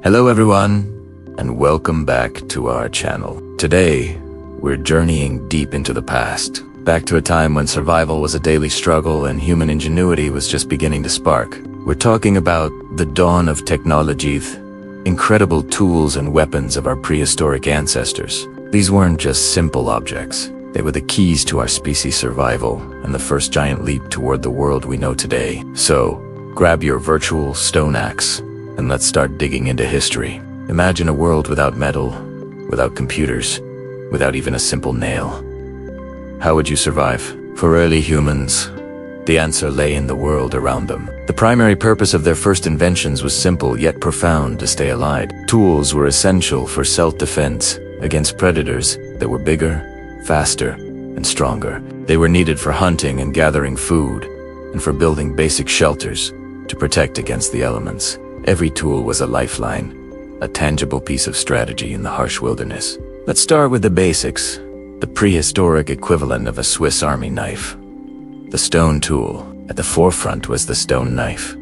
Hello everyone, and welcome back to our channel. Today, we're journeying deep into the past, back to a time when survival was a daily struggle and human ingenuity was just beginning to spark. We're talking about the dawn of technology, incredible tools and weapons of our prehistoric ancestors. These weren't just simple objects. They were the keys to our species' survival and the first giant leap toward the world we know today. So, grab your virtual stone axe and let's start digging into history. Imagine a world without metal, without computers, without even a simple nail. How would you survive? For early humans, the answer lay in the world around them. The primary purpose of their first inventions was simple yet profound: to stay alive. Tools were essential for self-defense against predators that were bigger, faster, and stronger. They were needed for hunting and gathering food, and for building basic shelters to protect against the elements. Every tool was a lifeline, a tangible piece of strategy in the harsh wilderness. Let's start with the basics, the prehistoric equivalent of a Swiss Army knife. The stone tool. At the forefront was the stone knife.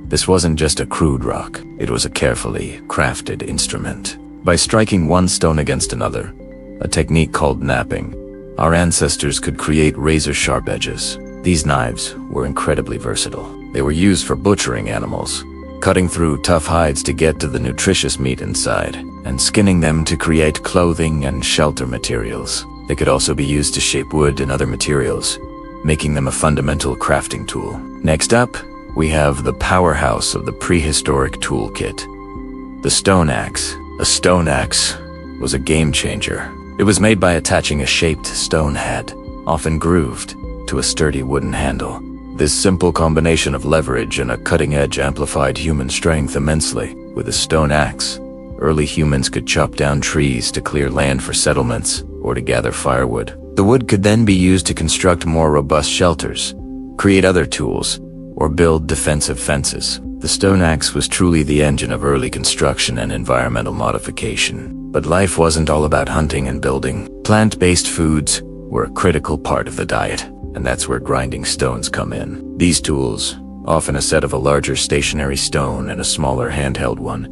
This wasn't just a crude rock, it was a carefully crafted instrument. By striking one stone against another, a technique called knapping, our ancestors could create razor-sharp edges. These knives were incredibly versatile. They were used for butchering animals, cutting through tough hides to get to the nutritious meat inside, and skinning them to create clothing and shelter materials. They could also be used to shape wood and other materials, making them a fundamental crafting tool. Next up, we have the powerhouse of the prehistoric toolkit, the stone axe. A stone axe was a game changer. It was made by attaching a shaped stone head, often grooved, to a sturdy wooden handle. This simple combination of leverage and a cutting edge amplified human strength immensely. With a stone axe, early humans could chop down trees to clear land for settlements or to gather firewood. The wood could then be used to construct more robust shelters, create other tools, or build defensive fences. The stone axe was truly the engine of early construction and environmental modification. But life wasn't all about hunting and building. Plant-based foods were a critical part of the diet, and that's where grinding stones come in. These tools, often a set of a larger stationary stone and a smaller handheld one,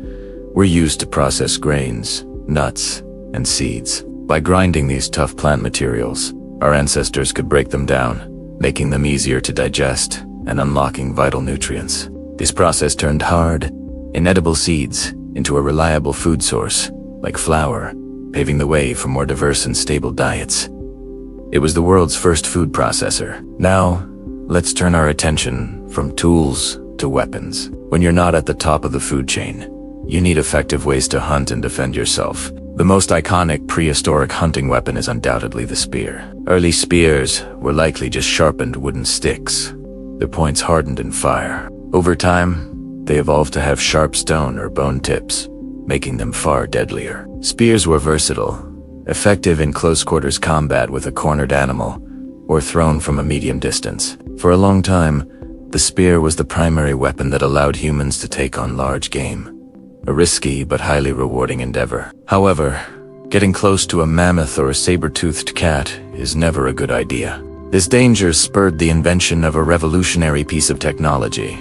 were used to process grains, nuts, and seeds. By grinding these tough plant materials, our ancestors could break them down, making them easier to digest and unlocking vital nutrients. This process turned hard, inedible seeds into a reliable food source, like flour, paving the way for more diverse and stable diets. It was the world's first food processor. Now, let's turn our attention from tools to weapons. When you're not at the top of the food chain, you need effective ways to hunt and defend yourself. The most iconic prehistoric hunting weapon is undoubtedly the spear. Early spears were likely just sharpened wooden sticks, their points hardened in fire. Over time, they evolved to have sharp stone or bone tips, making them far deadlier. Spears were versatile, effective in close-quarters combat with a cornered animal, or thrown from a medium distance. For a long time, the spear was the primary weapon that allowed humans to take on large game, a risky but highly rewarding endeavor. However, getting close to a mammoth or a saber-toothed cat is never a good idea. This danger spurred the invention of a revolutionary piece of technology: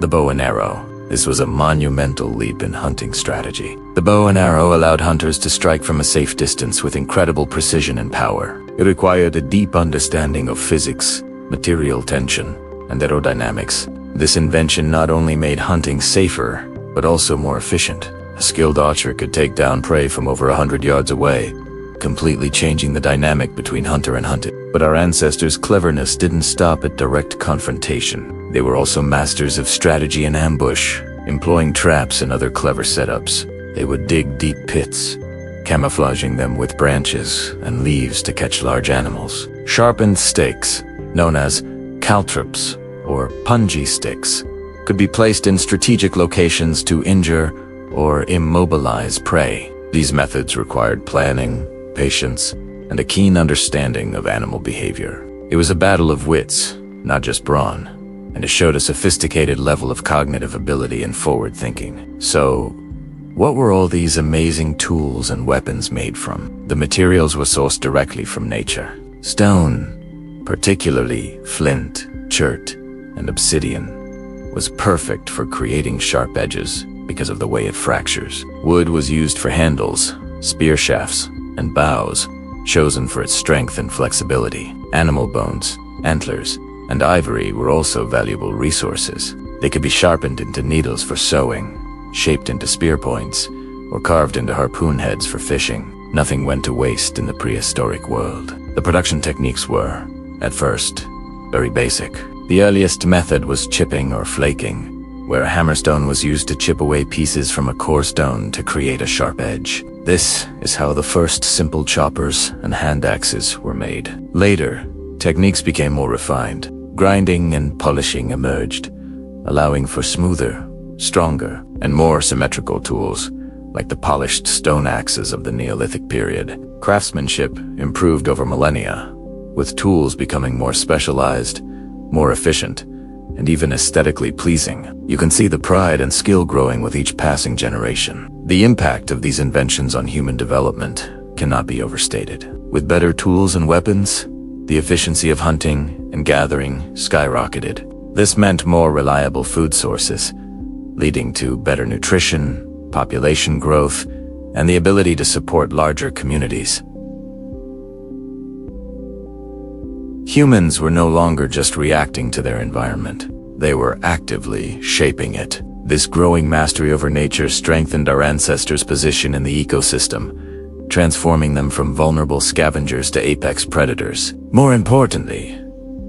the bow and arrow. This was a monumental leap in hunting strategy. The bow and arrow allowed hunters to strike from a safe distance with incredible precision and power. It required a deep understanding of physics, material tension, and aerodynamics. This invention not only made hunting safer, but also more efficient. A skilled archer could take down prey from over 100 yards away, completely changing the dynamic between hunter and hunted. But our ancestors' cleverness didn't stop at direct confrontation. They were also masters of strategy and ambush, employing traps and other clever setups. They would dig deep pits, camouflaging them with branches and leaves to catch large animals. Sharpened stakes, known as caltrops or punji sticks, could be placed in strategic locations to injure or immobilize prey. These methods required planning, patience, and a keen understanding of animal behavior. It was a battle of wits, not just brawn, and it showed a sophisticated level of cognitive ability and forward thinking. So, what were all these amazing tools and weapons made from? The materials were sourced directly from nature. Stone, particularly flint, chert, and obsidian, was perfect for creating sharp edges, because of the way it fractures. Wood was used for handles, spear shafts, and bows, chosen for its strength and flexibility. Animal bones, antlers, and ivory were also valuable resources. They could be sharpened into needles for sewing, shaped into spear points, or carved into harpoon heads for fishing. Nothing went to waste in the prehistoric world. The production techniques were, at first, very basic. The earliest method was chipping or flaking, where a hammerstone was used to chip away pieces from a core stone to create a sharp edge. This is how the first simple choppers and hand axes were made. Later, techniques became more refined. Grinding and polishing emerged, allowing for smoother, stronger, and more symmetrical tools, like the polished stone axes of the Neolithic period. Craftsmanship improved over millennia, with tools becoming more specialized, more efficient, and even aesthetically pleasing. You can see the pride and skill growing with each passing generation. The impact of these inventions on human development cannot be overstated. With better tools and weapons, the efficiency of hunting and gathering skyrocketed. This meant more reliable food sources, leading to better nutrition, population growth, and the ability to support larger communities. Humans were no longer just reacting to their environment. They were actively shaping it. This growing mastery over nature strengthened our ancestors' position in the ecosystem, transforming them from vulnerable scavengers to apex predators. More importantly,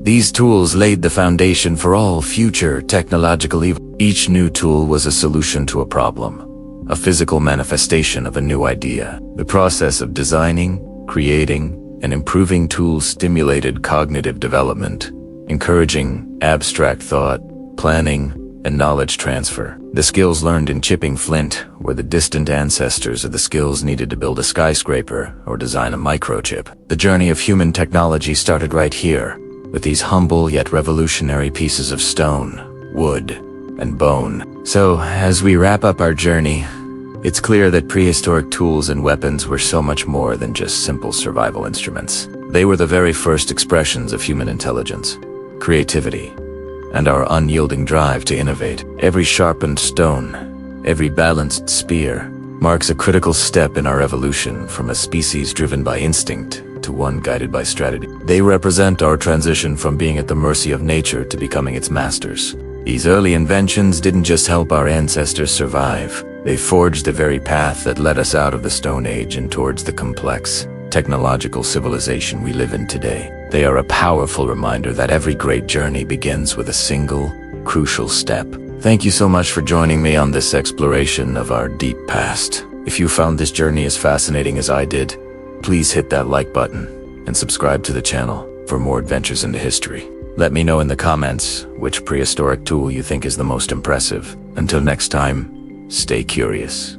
these tools laid the foundation for all future technological evolution. Each new tool was a solution to a problem, a physical manifestation of a new idea. The process of designing, creating, and improving tools stimulated cognitive development, encouraging abstract thought, planning, and knowledge transfer. The skills learned in chipping flint were the distant ancestors of the skills needed to build a skyscraper or design a microchip. The journey of human technology started right here, with these humble yet revolutionary pieces of stone, wood, and bone. So, as we wrap up our journey, it's clear that prehistoric tools and weapons were so much more than just simple survival instruments. They were the very first expressions of human intelligence, creativity, and our unyielding drive to innovate. Every sharpened stone, every balanced spear, marks a critical step in our evolution from a species driven by instinct to one guided by strategy. They represent our transition from being at the mercy of nature to becoming its masters. These early inventions didn't just help our ancestors survive. They forged the very path that led us out of the Stone Age and towards the complex, technological civilization we live in today. They are a powerful reminder that every great journey begins with a single, crucial step. Thank you so much for joining me on this exploration of our deep past. If you found this journey as fascinating as I did, please hit that like button and subscribe to the channel for more adventures into history. Let me know in the comments which prehistoric tool you think is the most impressive. Until next time, stay curious.